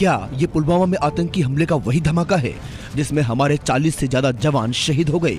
क्या ये पुलवामा में आतंकी हमले का वही धमाका है जिसमें हमारे 40 से ज्यादा जवान शहीद हो गए?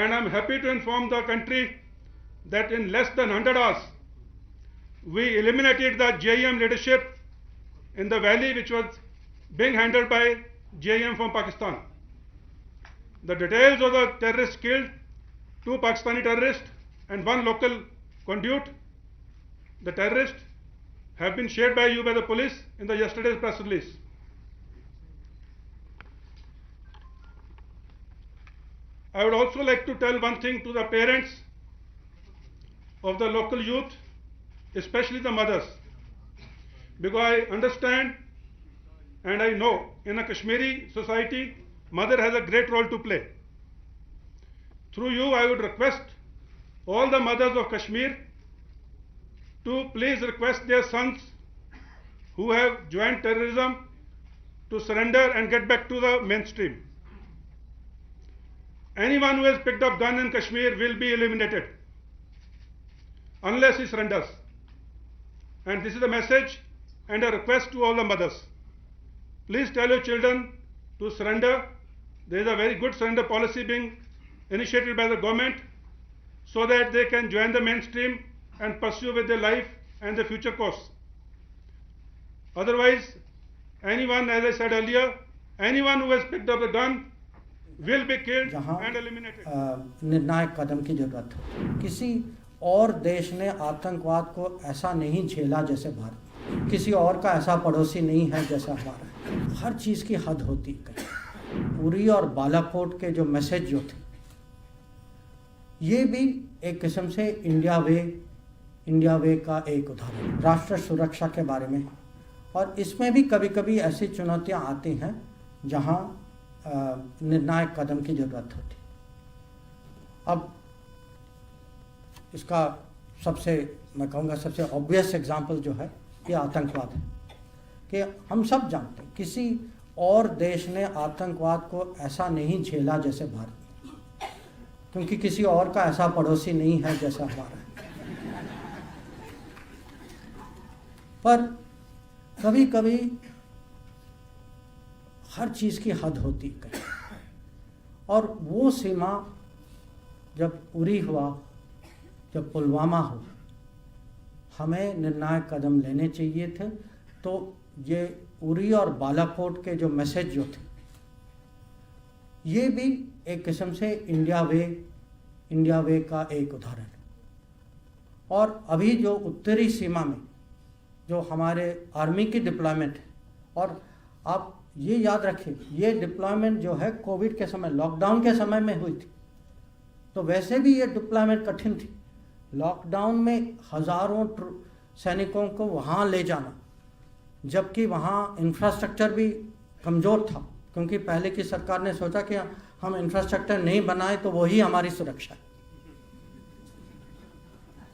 And I'm happy to inform the country that in less than 100 hours, we eliminated the JEM leadership in the valley which was being handled by JEM from Pakistan. The details of the terrorists killed, 2 Pakistani terrorists and 1 local conduit. The terrorists have been shared by you by the police in the yesterday's press release. I would also like to tell one thing to the parents of the local youth, especially the mothers, because I understand and I know in a Kashmiri society, mother has a great role to play. Through you, I would request all the mothers of Kashmir to please request their sons who have joined terrorism to surrender and get back to the mainstream. Anyone who has picked up gun in Kashmir will be eliminated unless he surrenders. And this is a message and a request to all the mothers. Please tell your children to surrender. There is a very good surrender policy being initiated by the government so that they can join the mainstream and pursue with their life and their future course. Otherwise, anyone, as I said earlier, anyone who has picked up the gun will be killed and eliminated. निर्णायक कदम की जरूरत है। किसी और देश ने आतंकवाद को ऐसा नहीं झेला जैसे भारत, किसी और का ऐसा पड़ोसी नहीं है जैसा हमारा। हर चीज़ की हद होती है। उरी और बालाकोट के जो मैसेज जो थे, ये भी एक किस्म से इंडिया वे का एक उदाहरण, राष्ट्र सुरक्षा के बारे में। और इसमें भी कभी कभी ऐसी चुनौतियाँ आती हैं जहाँ निर्णायक कदम की ज़रूरत होती। अब इसका मैं कहूँगा सबसे ऑब्वियस एग्जांपल जो है ये आतंकवाद है कि हम सब जानते हैं किसी और देश ने आतंकवाद को ऐसा नहीं झेला जैसे भारत, क्योंकि किसी और का ऐसा पड़ोसी नहीं है जैसा हमारा है। पर कभी कभी हर चीज़ की हद होती है और वो सीमा जब उरी हुआ, जब पुलवामा हुआ, हमें निर्णायक कदम लेने चाहिए थे। तो ये उरी और बालाकोट के जो मैसेज जो थे, ये भी एक किस्म से इंडिया वे का एक उदाहरण। और अभी जो उत्तरी सीमा में जो हमारे आर्मी की डिप्लॉयमेंट है, और आप ये याद रखें ये डिप्लॉयमेंट जो है कोविड के समय, लॉकडाउन के समय में हुई थी। तो वैसे भी ये डिप्लॉयमेंट कठिन थी। लॉकडाउन में हज़ारों सैनिकों को वहाँ ले जाना, जबकि वहाँ इंफ्रास्ट्रक्चर भी कमज़ोर था, क्योंकि पहले की सरकार ने सोचा कि हम इंफ्रास्ट्रक्चर नहीं बनाए तो वही हमारी सुरक्षा है।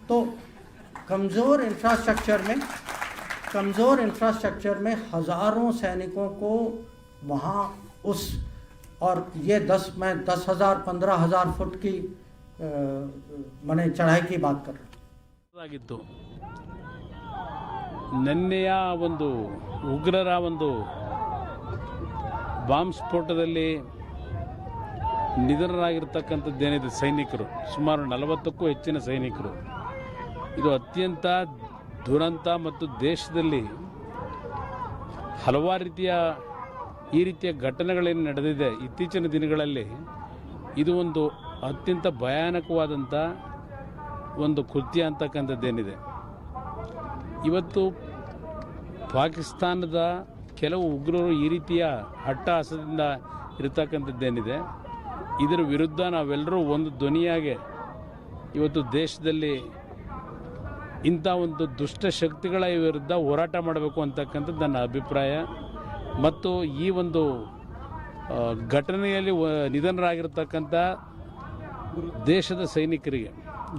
तो कमज़ोर इंफ्रास्ट्रक्चर में कमज़ोर इंफ्रास्ट्रक्चर में हज़ारों सैनिकों को वहाँ उस और ये 10,000 15,000 फुट की मैंने चढ़ाई की बात कर रहा हूँ। ನಿನ್ನೆಯ ಒಂದು ಉಗ್ರರ ಒಂದು ಬಾಂಬ್ ಸ್ಫೋಟದಲ್ಲಿ ನಿಧನರಾಗಿರ್ತಕ್ಕಂಥದ್ದೇನಿದೆ ಸೈನಿಕರು, ಸುಮಾರು 40ಕ್ಕೂ ಹೆಚ್ಚಿನ ಸೈನಿಕರು, ಇದು ಅತ್ಯಂತ ದುರಂತ ಮತ್ತು ದೇಶದಲ್ಲಿ ಹಲವಾರು ಈ ರೀತಿಯ ಘಟನೆಗಳೇನು ನಡೆದಿದೆ ಇತ್ತೀಚಿನ ದಿನಗಳಲ್ಲಿ, ಇದು ಒಂದು ಅತ್ಯಂತ ಭಯಾನಕವಾದಂಥ ಒಂದು ಕೃತ್ಯ ಅಂತಕ್ಕಂಥದ್ದೇನಿದೆ. ಇವತ್ತು ಪಾಕಿಸ್ತಾನದ ಕೆಲವು ಉಗ್ರರು ಈ ರೀತಿಯ ಹಟ್ಟಹಾಸದಿಂದ ಇರತಕ್ಕಂಥದ್ದೇನಿದೆ, ಇದರ ವಿರುದ್ಧ ನಾವೆಲ್ಲರೂ ಒಂದು ಧ್ವನಿಯಾಗಿ ಇವತ್ತು ದೇಶದಲ್ಲಿ ಇಂಥ ಒಂದು ದುಷ್ಟ ಶಕ್ತಿಗಳ ವಿರುದ್ಧ ಹೋರಾಟ ಮಾಡಬೇಕು ಅಂತಕ್ಕಂಥದ್ದು ನನ್ನ ಅಭಿಪ್ರಾಯ. ಮತ್ತು ಈ ಒಂದು ಘಟನೆಯಲ್ಲಿ ನಿಧನರಾಗಿರ್ತಕ್ಕಂಥ ದೇಶದ ಸೈನಿಕರಿಗೆ,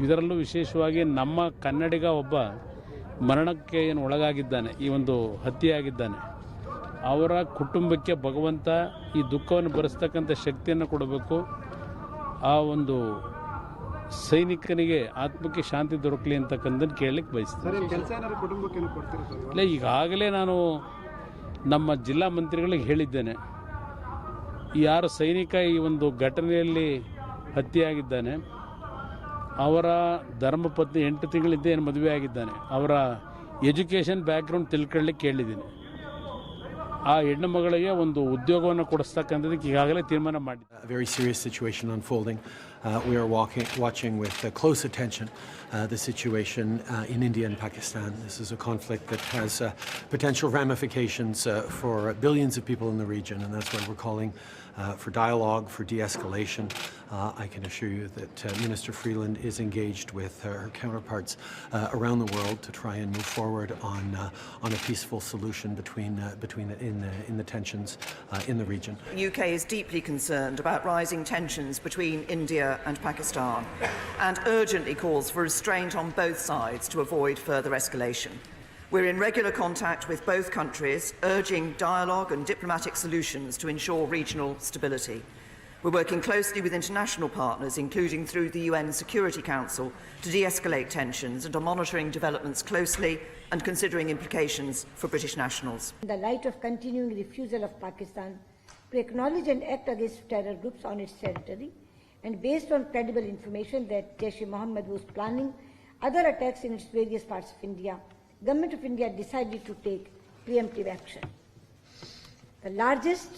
ಇದರಲ್ಲೂ ವಿಶೇಷವಾಗಿ ನಮ್ಮ ಕನ್ನಡಿಗ ಒಬ್ಬ ಮರಣಕ್ಕೆ ಏನು ಒಳಗಾಗಿದ್ದಾನೆ, ಈ ಒಂದು ಹತ್ಯೆಯಾಗಿದ್ದಾನೆ, ಅವರ ಕುಟುಂಬಕ್ಕೆ ಭಗವಂತ ಈ ದುಃಖವನ್ನು ಭರಿಸ್ತಕ್ಕಂಥ ಶಕ್ತಿಯನ್ನು ಕೊಡಬೇಕು. ಆ ಒಂದು ಸೈನಿಕನಿಗೆ ಆತ್ಮಕ್ಕೆ ಶಾಂತಿ ದೊರಕಲಿ ಅಂತಕ್ಕಂಥದ್ದು ಕೇಳಲಿಕ್ಕೆ ಬಯಸ್ತೀನಿ. ಇಲ್ಲ, ಈಗಾಗಲೇ ನಾನು ನಮ್ಮ ಜಿಲ್ಲಾ ಮಂತ್ರಿಗಳಿಗೆ ಹೇಳಿದ್ದೇನೆ, ಯಾರು ಸೈನಿಕ ಈ ಒಂದು ಘಟನೆಯಲ್ಲಿ ಹತ್ಯೆಯಾಗಿದ್ದಾನೆ ಅವರ ಧರ್ಮಪತ್ನಿ 8 ತಿಂಗಳಿಂದ ಏನು ಮದುವೆ ಆಗಿದ್ದಾನೆ, ಅವರ ಎಜುಕೇಷನ್ ಬ್ಯಾಕ್ಗ್ರೌಂಡ್ ತಿಳ್ಕೊಳ್ಳಿಕ್ಕೆ ಕೇಳಿದ್ದೀನಿ. ಆ ಹೆಣ್ಣು ಮಗಳಿಗೆ ಒಂದು ಉದ್ಯೋಗವನ್ನು ಕೊಡಿಸ್ತಕ್ಕಂಥದ್ದಕ್ಕೆ ಈಗಾಗಲೇ ತೀರ್ಮಾನ ಮಾಡಿದ್ದಾರೆ. A very serious situation unfolding. We are watching with close attention the situation in India and Pakistan. This is a conflict that has potential ramifications for billions of people in the region, and that's why we're calling for dialogue, for de-escalation. I can assure you that Minister Freeland is engaged with her counterparts around the world to try and move forward on a peaceful solution in the tensions in the region. The UK is deeply concerned about rising tensions between India and Pakistan and urgently calls for restraint on both sides to avoid further escalation. We're in regular contact with both countries, urging dialogue and diplomatic solutions to ensure regional stability. We're working closely with international partners, including through the UN Security Council, to de-escalate tensions and are monitoring developments closely and considering implications for British nationals. In the light of continuing refusal of Pakistan to acknowledge and act against terror groups on its territory, and based on credible information that Jaish-e-Mohammed was planning other attacks in its various parts of India, Government of India decided to take preemptive action. The largest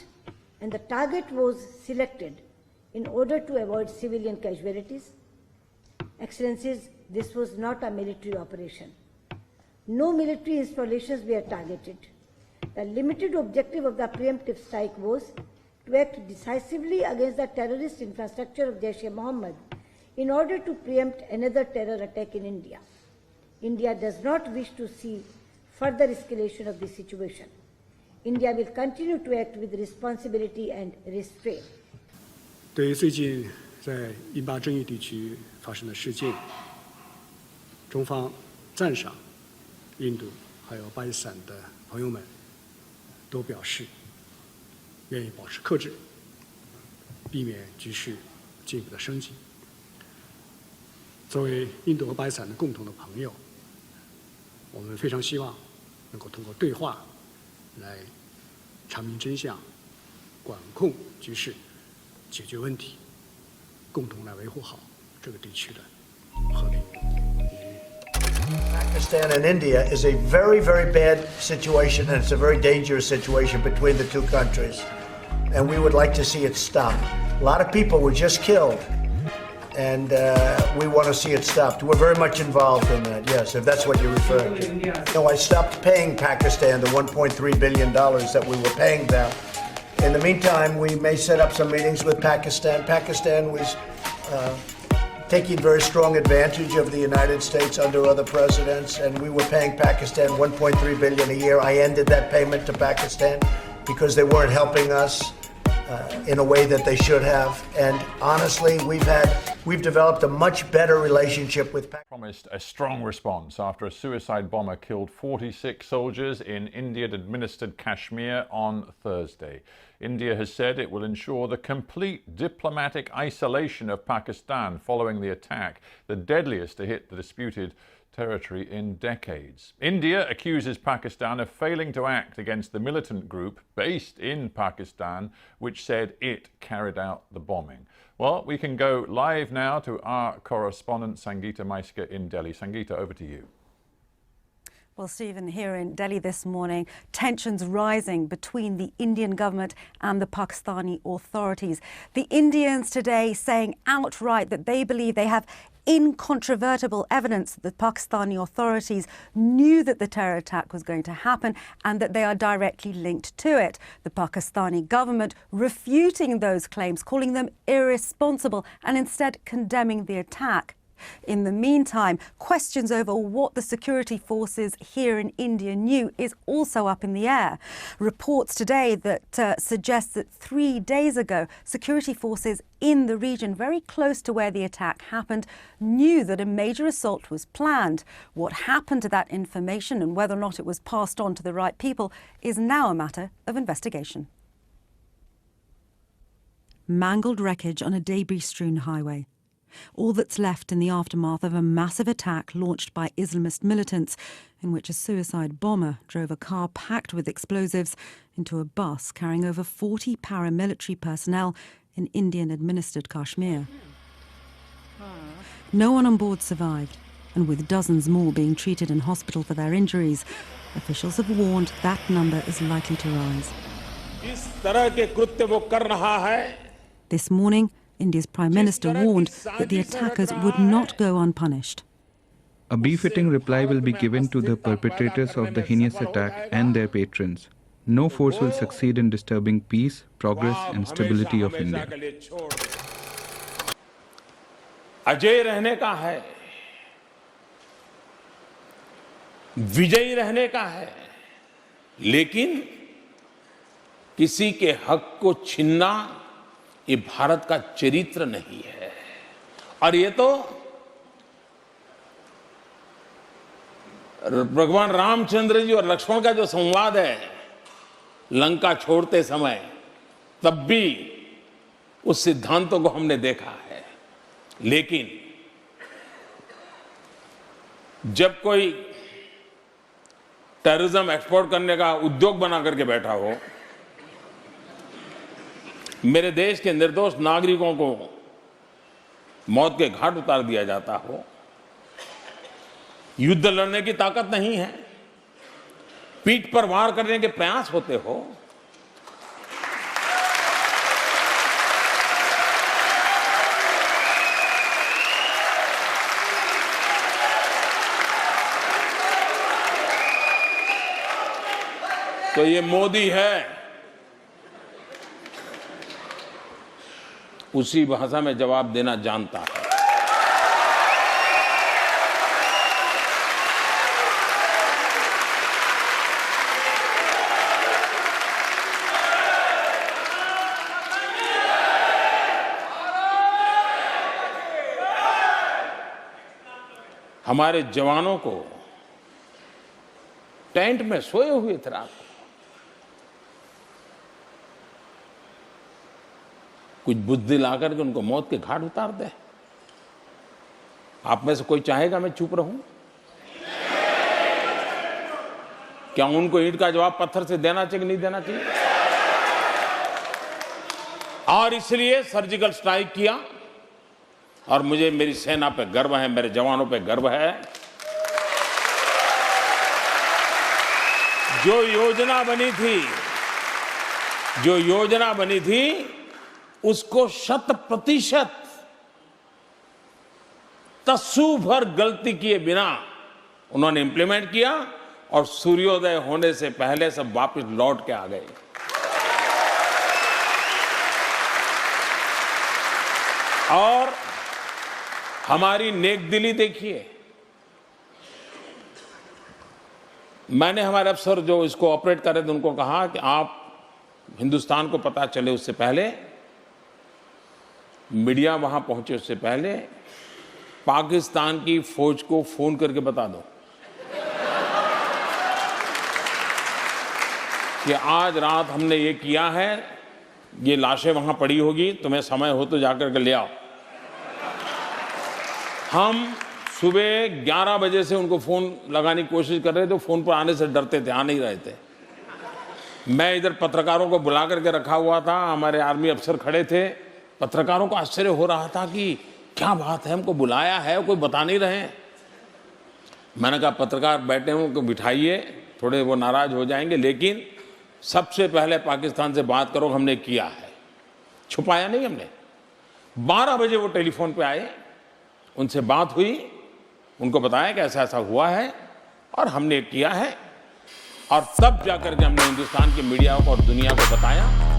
and the target was selected in order to avoid civilian casualties. Excellencies, this was not a military operation. No military installations were targeted. The limited objective of the preemptive strike was to act decisively against the terrorist infrastructure of Jaish-e-Mohammed in order to preempt another terror attack in India. India does not wish to see further escalation of this situation. India will continue to act with responsibility and restraint. 对于最近在印巴争议地区发生的事件，中方赞赏印度还有巴基斯坦的朋友们都表示愿意保持克制，避免局势进一步的升级。作为印度和巴基斯坦的共同的朋友，我们非常希望能够通过对话来查明真相、管控局势、解决问题，共同来维护好这个地区的和平与 Pakistan and India is a very, very bad situation, and it's a very dangerous situation between the two countries. And we would like to see it stop. A lot of people were just killed, and we want to see it stopped. We're very much involved in that, yes, if that's what you're referring to. No, I stopped paying Pakistan the $1.3 billion that we were paying them. In the meantime, we may set up some meetings with Pakistan. Pakistan was taking very strong advantage of the United States under other presidents, and we were paying Pakistan $1.3 billion a year. I ended that payment to Pakistan because they weren't helping us in a way that they should have. And honestly, we've had we've developed a much better relationship with Pakistan. Promised a strong response after a suicide bomber killed 46 soldiers in Indian-administered Kashmir on Thursday. India has said it will ensure the complete diplomatic isolation of Pakistan following the attack, the deadliest to hit the disputed territory in decades. India accuses Pakistan of failing to act against the militant group based in Pakistan, which said it carried out the bombing. Well, we can go live now to our correspondent Sangeeta Maiska in Delhi. Sangeeta, over to you. Well, Stephen, here in Delhi this morning, tensions rising between the Indian government and the Pakistani authorities. The Indians today saying outright that they believe they have incontrovertible evidence that the Pakistani authorities knew that the terror attack was going to happen and that they are directly linked to it. The Pakistani government refuting those claims, calling them irresponsible and instead condemning the attack. In the meantime, questions over what the security forces here in India knew is also up in the air. Reports today that suggest that 3 days ago, security forces in the region very close to where the attack happened knew that a major assault was planned. What happened to that information and whether or not it was passed on to the right people is now a matter of investigation. Mangled wreckage on a debris-strewn highway. All that's left in the aftermath of a massive attack launched by Islamist militants in which a suicide bomber drove a car packed with explosives into a bus carrying over 40 paramilitary personnel in Indian-administered Kashmir. No one on board survived, and with dozens more being treated in hospital for their injuries, officials have warned that number is likely to rise. This morning, India's Prime Minister warned that the attackers would not go unpunished. A befitting reply will be given to the perpetrators of the heinous attack and their patrons. No force will succeed in disturbing peace, progress and stability of India. Ajay रहने का है, विजयी रहने का है, लेकिन किसी के हक को छीनना ये भारत का चरित्र नहीं है। और ये तो भगवान रामचंद्र जी और लक्ष्मण का जो संवाद है लंका छोड़ते समय, तब भी उस सिद्धांतों को हमने देखा है। लेकिन जब कोई टेररिज्म एक्सपोर्ट करने का उद्योग बना करके बैठा हो, मेरे देश के निर्दोष नागरिकों को मौत के घाट उतार दिया जाता हो, युद्ध लड़ने की ताकत नहीं है, पीठ पर वार करने के प्रयास होते हो, तो ये मोदी है, उसी भाषा में जवाब देना जानता है। हमारे जवानों को टेंट में सोए हुए थे रात को, कुछ बुद्धि लाकर के उनको मौत के घाट उतार दे। आप में से कोई चाहेगा मैं चुप रहूं? क्या उनको ईंट का जवाब पत्थर से देना चाहिए कि नहीं देना चाहिए? और इसलिए सर्जिकल स्ट्राइक किया, और मुझे मेरी सेना पे गर्व है, मेरे जवानों पे गर्व है। जो योजना बनी थी उसको 100% तस्सू भर गलती किए बिना उन्होंने इंप्लीमेंट किया, और सूर्योदय होने से पहले सब वापस लौट के आ गए। और हमारी नेकदिली देखिए। मैंने हमारे अफसर जो इसको ऑपरेट कर रहे थे उनको कहा कि आप हिंदुस्तान को पता चले उससे पहले मीडिया वहां पहुंचे उससे पहले पाकिस्तान की फौज को फोन करके बता दो कि आज रात हमने ये किया है, ये लाशें वहां पड़ी होगी, तुम्हें समय हो तो जाकर के ले आओ। हम सुबह 11 बजे से उनको फोन लगाने की कोशिश कर रहे थे, फोन पर आने से डरते थे, आ नहीं रहे थे। मैं इधर पत्रकारों को बुला करके रखा हुआ था, हमारे आर्मी अफसर खड़े थे। पत्रकारों को आश्चर्य हो रहा था कि क्या बात है, हमको बुलाया है, कोई बता नहीं रहे। मैंने कहा पत्रकार बैठे हैं, उनको बिठाइए, थोड़े वो नाराज हो जाएंगे, लेकिन सबसे पहले पाकिस्तान से बात करो, हमने किया है, छुपाया नहीं हमने। 12 बजे वो टेलीफोन पे आए, उनसे बात हुई, उनको बताया कि ऐसा ऐसा हुआ है और हमने किया है, और तब जाकर के हमने हिंदुस्तान की मीडिया को और दुनिया को बताया।